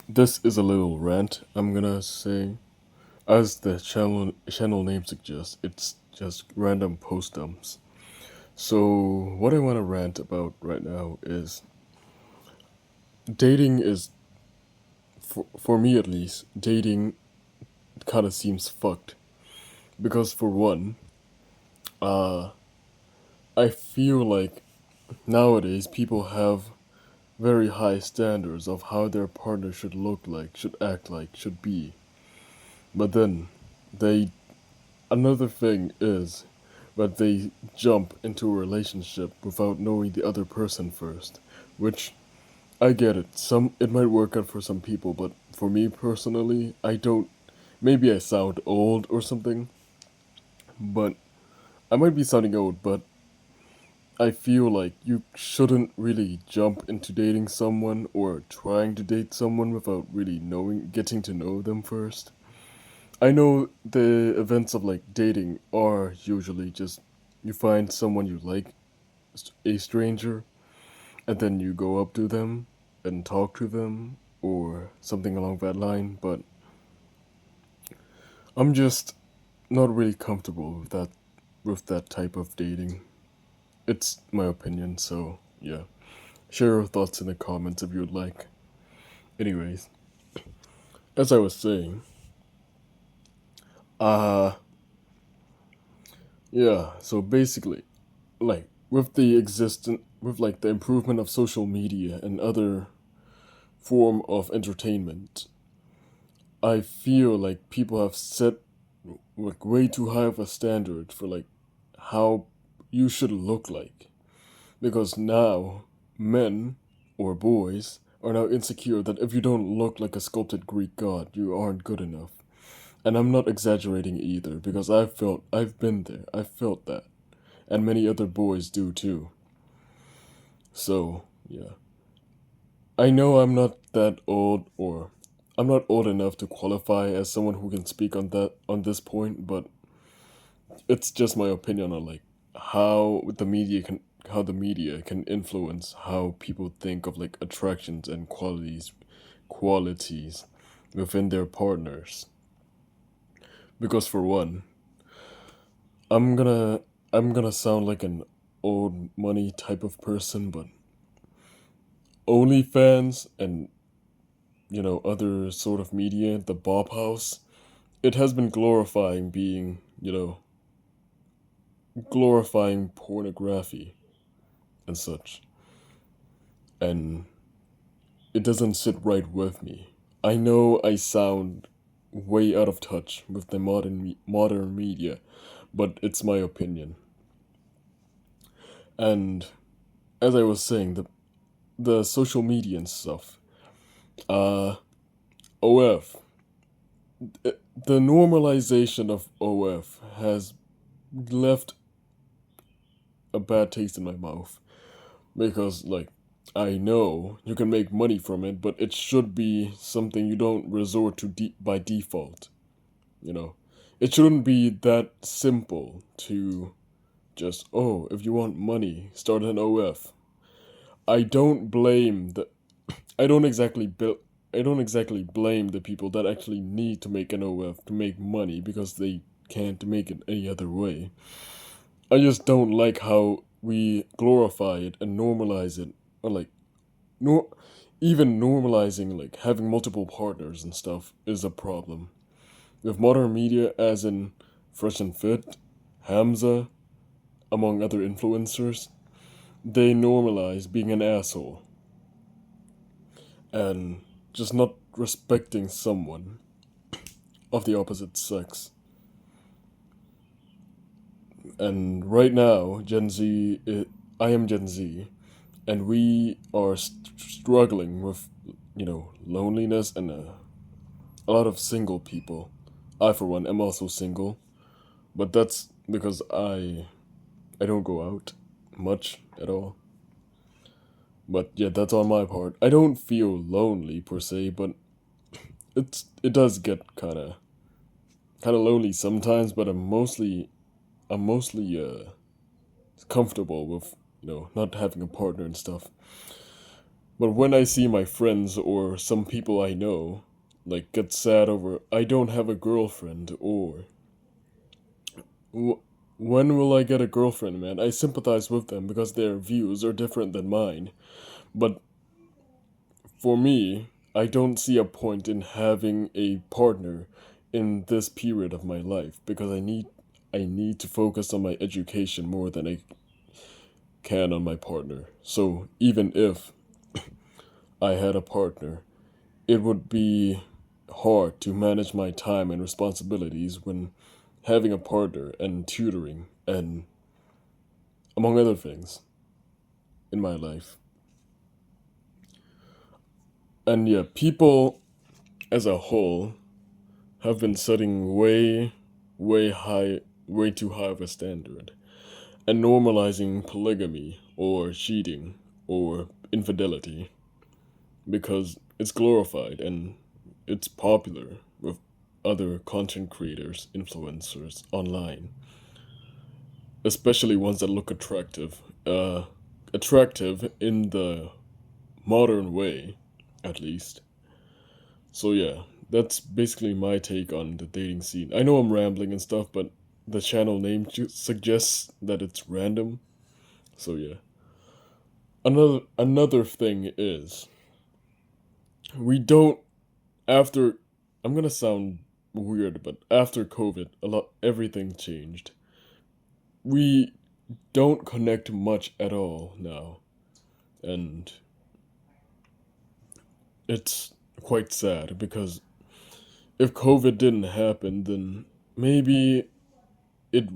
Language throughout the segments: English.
This is a little rant, I'm gonna say. As the channel name suggests, it's just random post dumps. So, what I want to rant about right now is dating is, for me at least, dating kind of seems fucked. Because, for one, uh, I feel like nowadays people have very high standards of how their partner should look like, should act like, should be. But then, they another thing is that they jump into a relationship without knowing the other person first, which I get it. It might work out for some people, but for me personally, I don't. Maybe I sound old or something, but I might be sounding old, but I feel like you shouldn't really jump into dating someone or trying to date someone without really getting to know them first. I know the events of like dating are usually just you find someone you like, a stranger, and then you go up to them and talk to them or something along that line, but I'm just not really comfortable with that type of dating. It's my opinion, so yeah. Share your thoughts in the comments if you would like. Anyways, as I was saying, uh yeah, so basically, like with like the improvement of social media and other form of entertainment, I feel like people have set like way too high of a standard for like how you should look like. Because now men or boys are now insecure that if you don't look like a sculpted Greek god, you aren't good enough. And I'm not exaggerating either, because I've been there, I've felt that. And many other boys do too. So, yeah. I know I'm not that old, or I'm not old enough to qualify as someone who can speak on this point, but it's just my opinion on like how the media can influence how people think of like attractions and qualities within their partners. Because for one, I'm gonna I'm gonna sound like an old money type of person, but OnlyFans and other sort of media, the Bob House, it has been glorifying pornography and such. And it doesn't sit right with me. I know I sound way out of touch with the modern media, but it's my opinion. And as I was saying, the social media and stuff, uh, OF, the normalization of OF has left a bad taste in my mouth because like I know you can make money from it, but it should be something you don't resort to by default. You know, it shouldn't be that simple to just, oh, if you want money, start an OF. I don't blame the I don't exactly bil- I don't exactly blame the people that actually need to make an OF to make money because they can't make it any other way. I just don't like how we glorify it and normalize it, or like nor even normalizing like having multiple partners and stuff is a problem. With modern media, as in Fresh and Fit, Hamza, among other influencers, they normalize being an asshole and just not respecting someone of the opposite sex. And right now, I am Gen Z, and we are struggling with, loneliness and a lot of single people. I, for one, am also single, but that's because I don't go out much at all. But yeah, that's on my part. I don't feel lonely per se, but it does get kind of lonely sometimes. But I'm mostly comfortable with not having a partner and stuff. But when I see my friends or some people I know, like, get sad over, I don't have a girlfriend, or "Wh- when will I get a girlfriend, man?" I sympathize with them because their views are different than mine. But for me, I don't see a point in having a partner in this period of my life because I need to focus on my education more than I can on my partner. So even if I had a partner, it would be hard to manage my time and responsibilities when having a partner and tutoring and among other things in my life. And yeah, people as a whole have been setting way too high of a standard and normalizing polygamy or cheating or infidelity because it's glorified and it's popular with other content creators, influencers online, especially ones that look attractive. Attractive in the modern way, at least. So yeah, that's basically my take on the dating scene. I know I'm rambling and stuff, but the channel name suggests that it's random. So yeah. Another thing is we don't after I'm gonna sound weird, but after COVID, a lot everything changed. We don't connect much at all now, and it's quite sad because if COVID didn't happen, then maybe it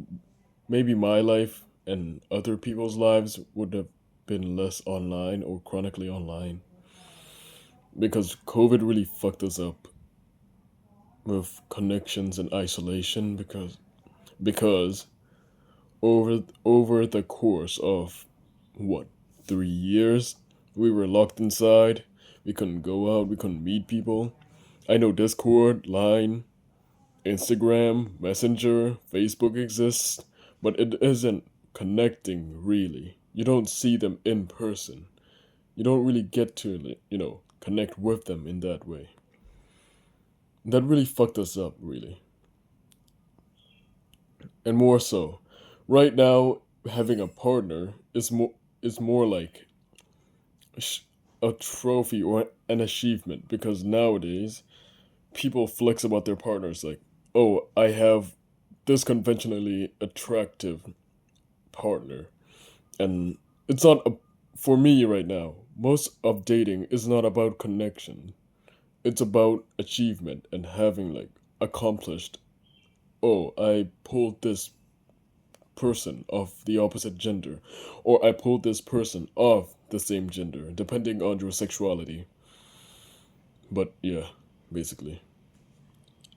maybe my life and other people's lives would have been less online or chronically online because COVID really fucked us up with connections and isolation because over the course of what 3 years we were locked inside. We couldn't go out. We couldn't meet people. I know Discord, Line, Instagram, Messenger, Facebook exists, but it isn't connecting really. You don't see them in person. You don't really get to, connect with them in that way. That really fucked us up, really. And more so, right now, having a partner is more like sh- a trophy or an achievement because nowadays people flex about their partners like, oh, I have this conventionally attractive partner. And it's not a, for me right now, most of dating is not about connection. It's about achievement and having like accomplished, oh, I pulled this person of the opposite gender, or I pulled this person of the same gender, depending on your sexuality. But yeah, basically.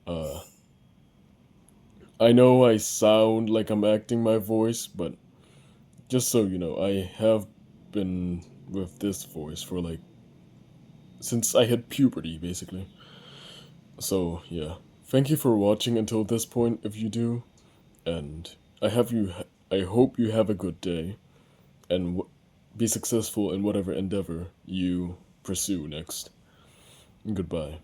Uh, I know I sound like I'm acting my voice, but just so you know, I have been with this voice for like since I hit puberty, basically. So yeah, thank you for watching until this point, if you do, and I hope you have a good day and be successful in whatever endeavor you pursue next. Goodbye.